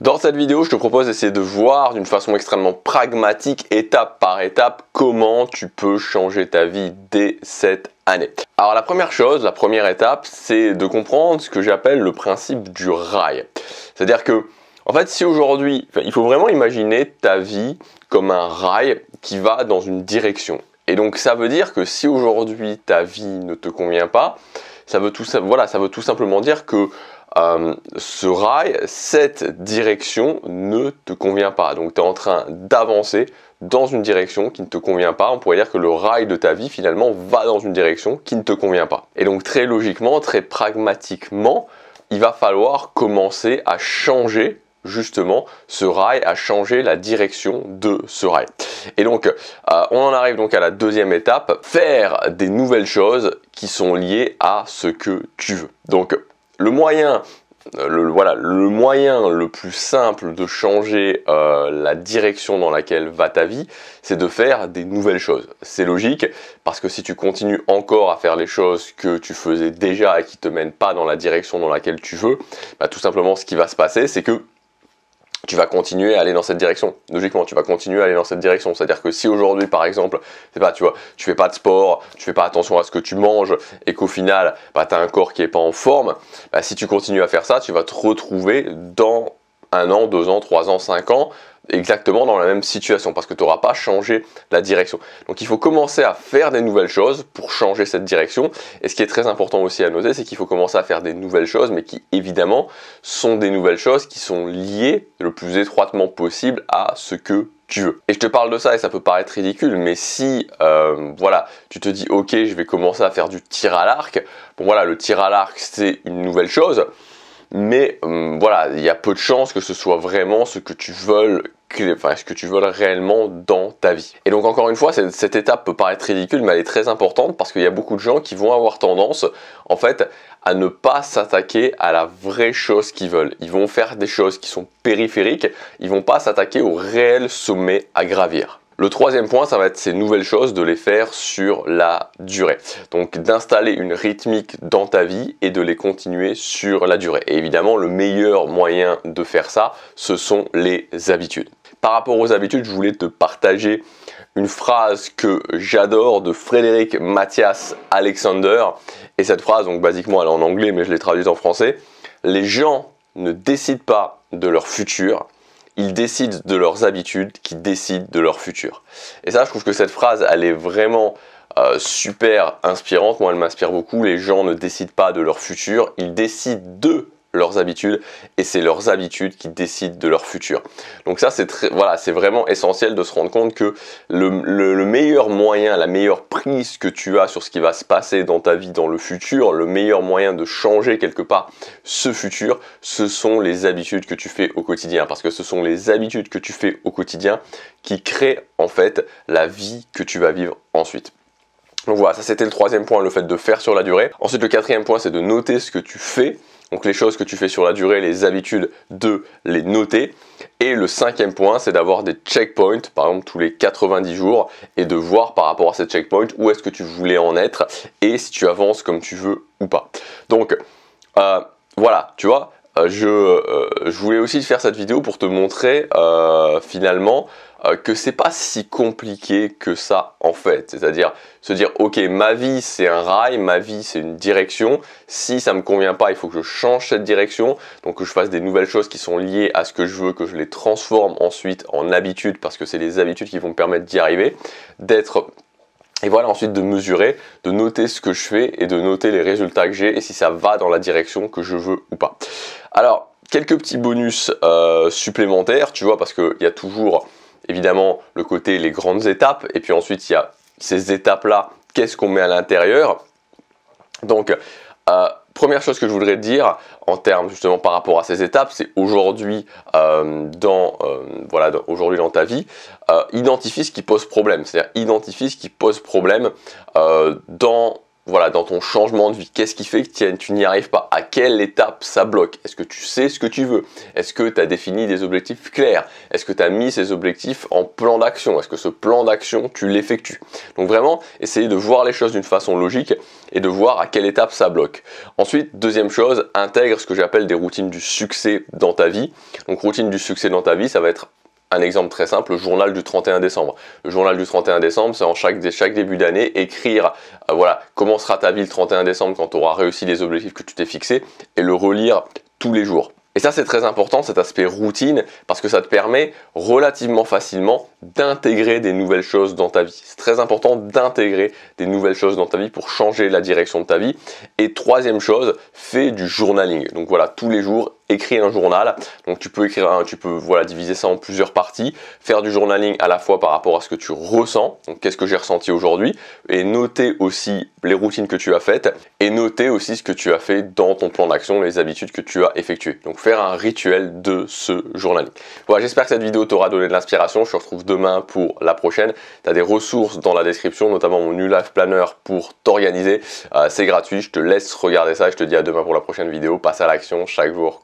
Dans cette vidéo, je te propose d'essayer de voir d'une façon extrêmement pragmatique, étape par étape, comment tu peux changer ta vie dès cette année. Alors la première chose, la première étape, c'est de comprendre ce que j'appelle le principe du rail. C'est-à-dire que, en fait, si aujourd'hui, il faut vraiment imaginer ta vie comme un rail qui va dans une direction. Et donc ça veut dire que si aujourd'hui ta vie ne te convient pas, ça veut tout simplement dire que ce rail, cette direction ne te convient pas. Donc tu es en train d'avancer dans une direction qui ne te convient pas. On pourrait dire que le rail de ta vie finalement va dans une direction qui ne te convient pas. Et donc très logiquement, très pragmatiquement, il va falloir commencer à changer justement ce rail, à changer la direction de ce rail. Et donc on en arrive donc à la deuxième étape, faire des nouvelles choses qui sont liées à ce que tu veux. Donc le moyen le plus simple de changer la direction dans laquelle va ta vie, c'est de faire des nouvelles choses. C'est logique, parce que si tu continues encore à faire les choses que tu faisais déjà et qui ne te mènent pas dans la direction dans laquelle tu veux, bah, tout simplement ce qui va se passer, c'est que tu vas continuer à aller dans cette direction. Logiquement, tu vas continuer à aller dans cette direction. C'est-à-dire que si aujourd'hui, par exemple, tu fais pas de sport, tu fais pas attention à ce que tu manges et qu'au final, bah, tu as un corps qui est pas en forme, bah, si tu continues à faire ça, tu vas te retrouver dans 1 an, 2 ans, 3 ans, 5 ans, exactement dans la même situation parce que tu n'auras pas changé la direction. Donc il faut commencer à faire des nouvelles choses pour changer cette direction. Et ce qui est très important aussi à noter, c'est qu'il faut commencer à faire des nouvelles choses, mais qui évidemment sont des nouvelles choses qui sont liées le plus étroitement possible à ce que tu veux. Et je te parle de ça et ça peut paraître ridicule, mais si tu te dis ok, je vais commencer à faire du tir à l'arc, bon voilà, le tir à l'arc c'est une nouvelle chose, mais il y a peu de chances que ce soit vraiment ce que tu veux réellement dans ta vie. Et donc encore une fois, cette étape peut paraître ridicule, mais elle est très importante parce qu'il y a beaucoup de gens qui vont avoir tendance, en fait, à ne pas s'attaquer à la vraie chose qu'ils veulent. Ils vont faire des choses qui sont périphériques, ils vont pas s'attaquer au réel sommet à gravir. Le troisième point, ça va être ces nouvelles choses, de les faire sur la durée. Donc d'installer une rythmique dans ta vie et de les continuer sur la durée. Et évidemment, le meilleur moyen de faire ça, ce sont les habitudes. Par rapport aux habitudes, je voulais te partager une phrase que j'adore de Frédéric Matthias Alexander. Et cette phrase, donc basiquement elle est en anglais, mais je l'ai traduite en français. Les gens ne décident pas de leur futur. Ils décident de leurs habitudes qui décident de leur futur. Et ça, je trouve que cette phrase, elle est vraiment super inspirante. Moi, elle m'inspire beaucoup. Les gens ne décident pas de leur futur, ils décident de leurs habitudes et c'est leurs habitudes qui décident de leur futur. Donc ça, c'est vraiment essentiel de se rendre compte que le meilleur moyen, la meilleure prise que tu as sur ce qui va se passer dans ta vie dans le futur, le meilleur moyen de changer quelque part ce futur, ce sont les habitudes que tu fais au quotidien, parce que ce sont les habitudes que tu fais au quotidien qui créent en fait la vie que tu vas vivre ensuite. Donc voilà, ça c'était le troisième point, le fait de faire sur la durée. Ensuite, le quatrième point, c'est de noter ce que tu fais. Donc les choses que tu fais sur la durée, les habitudes, de les noter. Et le cinquième point, c'est d'avoir des checkpoints, par exemple tous les 90 jours, et de voir par rapport à ces checkpoints où est-ce que tu voulais en être et si tu avances comme tu veux ou pas. Donc voilà, tu vois, je voulais aussi faire cette vidéo pour te montrer finalement que c'est pas si compliqué que ça en fait. C'est-à-dire se dire ok, ma vie c'est un rail, ma vie c'est une direction, si ça me convient pas il faut que je change cette direction, donc que je fasse des nouvelles choses qui sont liées à ce que je veux, que je les transforme ensuite en habitudes parce que c'est les habitudes qui vont me permettre d'y arriver, et voilà, ensuite de mesurer, de noter ce que je fais et de noter les résultats que j'ai et si ça va dans la direction que je veux ou pas. Alors, quelques petits bonus supplémentaires, tu vois, parce qu'il y a toujours évidemment le côté les grandes étapes et puis ensuite il y a ces étapes-là, qu'est-ce qu'on met à l'intérieur. Donc, première chose que je voudrais te dire en termes justement par rapport à ces étapes, c'est aujourd'hui aujourd'hui dans ta vie, identifie ce qui pose problème. C'est-à-dire identifie ce qui pose problème dans voilà, dans ton changement de vie, qu'est-ce qui fait que tu n'y arrives pas? À quelle étape ça bloque? Est-ce que tu sais ce que tu veux? Est-ce que tu as défini des objectifs clairs? Est-ce que tu as mis ces objectifs en plan d'action? Est-ce que ce plan d'action, tu l'effectues? Donc vraiment, essayer de voir les choses d'une façon logique et de voir à quelle étape ça bloque. Ensuite, deuxième chose, intègre ce que j'appelle des routines du succès dans ta vie. Donc routine du succès dans ta vie, ça va être un exemple très simple, le journal du 31 décembre. Le journal du 31 décembre, c'est en chaque début d'année, écrire voilà, comment sera ta vie le 31 décembre quand tu auras réussi les objectifs que tu t'es fixés et le relire tous les jours. Et ça, c'est très important, cet aspect routine, parce que ça te permet relativement facilement d'intégrer des nouvelles choses dans ta vie. C'est très important d'intégrer des nouvelles choses dans ta vie pour changer la direction de ta vie. Et troisième chose, fais du journaling. Donc voilà, tous les jours, écris un journal. Donc tu peux voilà, diviser ça en plusieurs parties, faire du journaling à la fois par rapport à ce que tu ressens, donc qu'est-ce que j'ai ressenti aujourd'hui, et noter aussi les routines que tu as faites, et noter aussi ce que tu as fait dans ton plan d'action, les habitudes que tu as effectuées. Donc faire un rituel de ce journaling. Voilà, j'espère que cette vidéo t'aura donné de l'inspiration. Je te retrouve demain pour la prochaine. Tu as des ressources dans la description, notamment mon New Life Planner pour t'organiser. C'est gratuit, je te laisse regarder ça. Je te dis à demain pour la prochaine vidéo. Passe à l'action chaque jour.